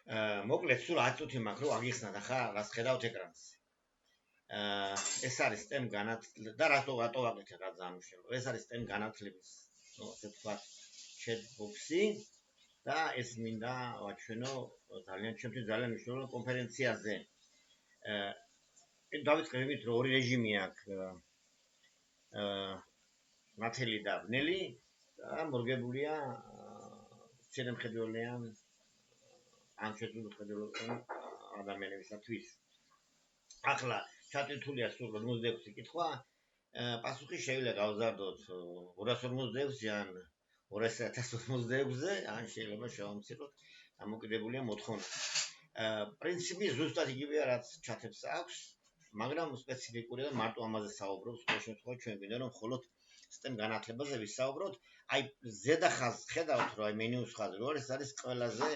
მოკლედ სულ 10 წუთი მაქვს რომ აგიხსნათ ახლა რას ხედავთ ეკრანზე. ეს არის STEM განათლება და რატო ვაკეთე რა ძალიან უშუალო. ეს არის STEM განათლების, ასე ვთქვათ, chatbox-ი და ეს მინდა ვაჩვენო ჩემთვის ძალიან მნიშვნელოვან კონფერენციაზე. დავიწყე იმით, რომ ორი რეჟიმი აქვს. ნათელი და ბნელი და მორგებულია ცერემხედველიან ამ შეძლებიან ადამიანებისათვის. ახლა ჩატირთულია სულ 46 კითხვა. პასუხი შეიძლება გავზარდოთ 256-ზე ან 2056-ზე, ან შეიძლება შევამციროთ, დამოკიდებულია მოთხოვნა. პრინციპი ზუსტად იგივეა, რაც ჩათებს აქვს, მაგრამ სპეციფიკურია და მარტო ამაზე საუბრობს. ყოველ შემთხვევაში ჩვენ გვინდა რომ მხოლოდ STEM განათლებაზე ვისაუბროთ. აი ზედა ხაზს ხედავთ, რომ აი მენიუს ხაზი რო არის ყველაზე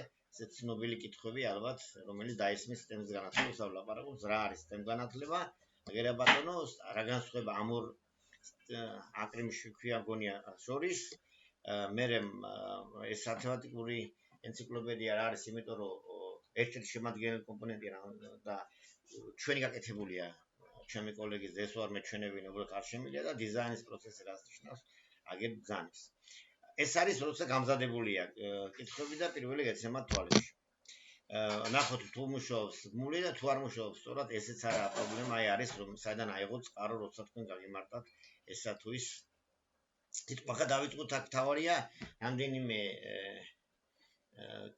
ცნობილი კითხვები ალბათ, რომელიც დაისმის STEM-ს განათლებას ვლაპარაკობს, რა არის STEM განათლება? აგერა ბატონო, რა განსხვავება ამ ორ აკრიმში აგონია შორის? მერე ეს მათემატიკური ენციკლოპედია რა არის, იმიტომ რომ ერთ-ერთი შემადგენელი კომპონენტია და ჩვენი გაკეთებულია ჩემი კოლეგის ეს ვარ მეჩვენებინე, უბრალოდ არ შემილია და დიზაინის პროცესი რას ნიშნავს, აგერ ბრძანის. ეს არის როცა გამზადებულია კითხვები და პირველი გეცემა თვალებში. ნახოთ თუ მუშაობს მული და თუ არ მუშაობს, სწორად ესეც არა პრობლემა, აი არის რომ საიდან აიღო წყარო, როცა თქვენ გაგიმარტათ ესა თუ ის კითხვა დავიწყოთ აქ თავარია, რამდენიმე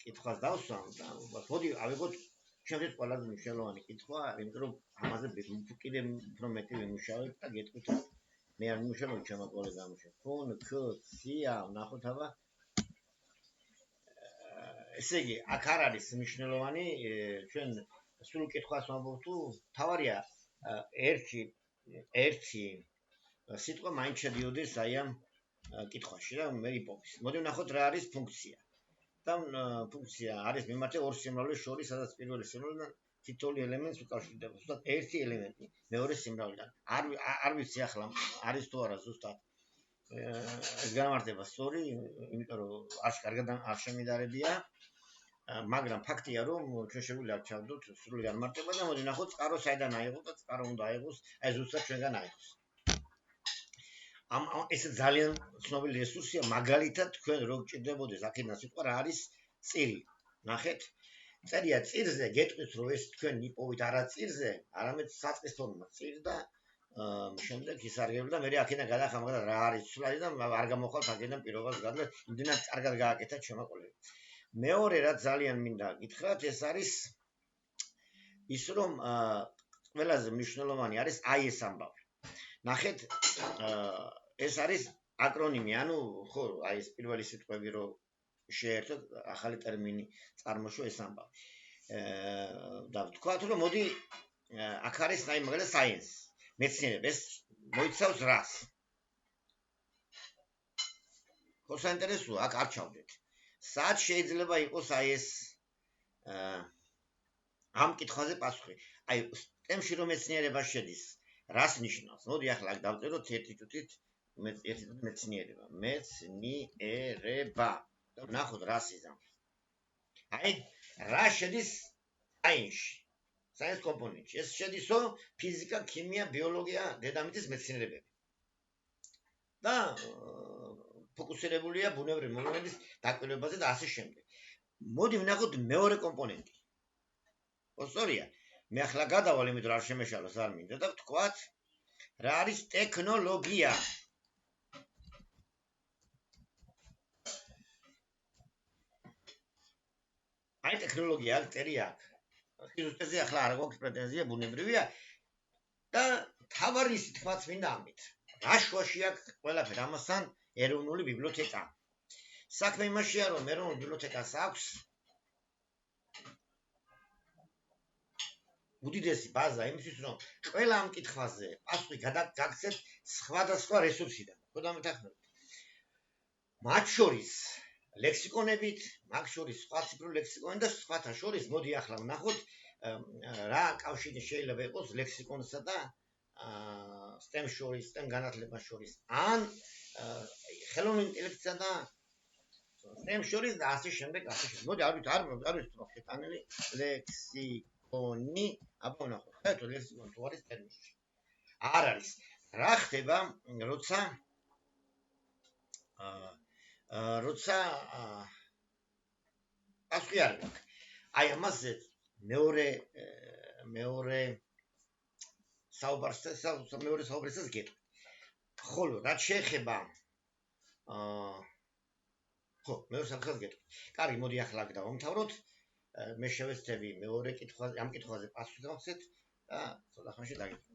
კითხვას დავსვამ და მოდი ავიღოთ ჩემთვის ყველაზე მნიშვნელოვანი კითხვა, იმიტომ რომ ამაზე კიდე უფრო მეტი ვიმუშავებ და გეტყვით მე არ ვიმუშავებ, ჩემო კოლეგამ მუშაობს. ფუნქცია, ნახოთ აბა. ესე იგი, აქ არ არის მნიშვნელოვანი, ჩვენ სულ კითხვას ვამბობ თუ თავარია ერთი სიტყვა მაინც შედიოდეს აი ამ კითხვაში და მე იპოვეს. მოდი ვნახოთ რა არის ფუნქცია. და ფუნქცია არის მიმართე ორ სიმრავლეს შორის, სადაც პირველი სიმრავლიდან თითოეული ელემენტს უკავშირდება. ზუსტად ერთი ელემენტი მეორე სიმრავლიდან. არ ვიცი ახლა არის თუ არა ზუსტად ეს განმარტება სწორი, იმიტომ რომ კარგად არ შემიდარებია, მაგრამ ფაქტია რომ ჩვენ შეგვიძლია ჩავდოთ სრული განმარტება და მოდი ვნახოთ წყარო საიდან აიღო და წყარო უნდა აიღოს, აი ზუსტად ჩვენგან აიღოს. ეს ძალიან ცნობილი რესურსია, მაგალითად თქვენ რო გჭირდებოდეს აქედან სიტყვა რა არის წირი. ნახეთ, წერია წირზე, გეტყვით რომ ეს თქვენ იპოვით არა წირზე, არამედ საწყის ფორმა წირ და შემდეგ ისარგებლე და მე აქედან გადახამდა რა არის ცვლადი და არ გამოხვალთ აქედან პირობას გადლა, იმდენად კარგად გააკეთა ჩემო კოლეგამ. მეორე რაც ძალიან მინდა გითხრათ, ეს არის ის რომ ყველაზე მნიშვნელოვანი არის აი ეს ამბავი. ნახეთ, ეს არის აკრონიმი, ანუ ხო, აი ეს პირველი სიტყვები რო შეერთოთ, ახალი ტერმინი წარმოშო ეს ამბავი. და ვთქვათ რომ მოდი აქ არის აი მაგალითად science, მეცნიერება, ეს მოიცავს რას? ხო საინტერესოა, აქ არ ჩავდეთ. სად შეიძლება იყოს აი ეს ამ კითხვაზე პასუხი? აი STEM-ში რომ მეცნიერება შედის, რას ნიშნავს? მოდი ახლა აქ დავწეროთ ერთი წუთით მეცნიერება. მეცნიერება. და ვნახოთ რას იზამს. აი რა შედის science-ში? science კომპონენტში. ეს შედისო ფიზიკა, ქიმია, ბიოლოგია, დედამიწის მეცნიერებები. და ფოკუსირებულია ბუნებრივი მოვლენების დაკვირვებაზე და ასე შემდეგ. მოდი ვნახოთ მეორე კომპონენტი. სწორია. მე ახლა გადავალ, იმიტომ რომ არ შემეშალოს არ მინდა და ვთქვათ, რა არის ტექნოლოგია? აი ტექნოლოგია აქ წერია აქ. ხიზუსტეზე ახლა არ გვაქვს პრეტენზია, ბუნებრივია და თავარი სიტყვაც მინდა ამით. რა შუაში აქვს ყველაფერი ამასთან ეროვნული ბიბლიოთეკა. საქმე იმაშია, რომ ეროვნული ბიბლიოთეკას აქვს უდიდესი ბაზა იმისთვის, რომ ყველა ამ კითხვაზე პასუხი გაგცეთ სხვადასხვა რესურსიდან. ხო დამეთანხმებით. მათ შორის ლექსიკონებით, მათ შორის სხვა ციფრული ლექსიკონი და სხვათა შორის მოდი ახლა ვნახოთ რა კავშირი შეიძლება იყოს ლექსიკონსა და STEM შორის, STEM განათლებას შორის. ან ხელოვნური ინტელექტსა და ამ შორის და ასე შემდეგ. მოდი არ ვიცი რა შეტანილი ლექსიკონი, აბა ნახოთ. საერთოდ ლექსიკონი თუ არის ტერმინი. არ არის. რა ხდება, როცა პასუხი არ გაქვს. აი ამაზე მეორე საუბრისას გეტყვი. ხოლო რაც შეეხება ხო, მეორე საუბრისას გეტყვი. კარგი, მოდი ახლა აქ დავამთავროთ. მე შევეცდები მეორე კითხვაზე, ამ კითხვაზე პასუხი გავხსნით და ცოტა ხანში დაგიწყებთ.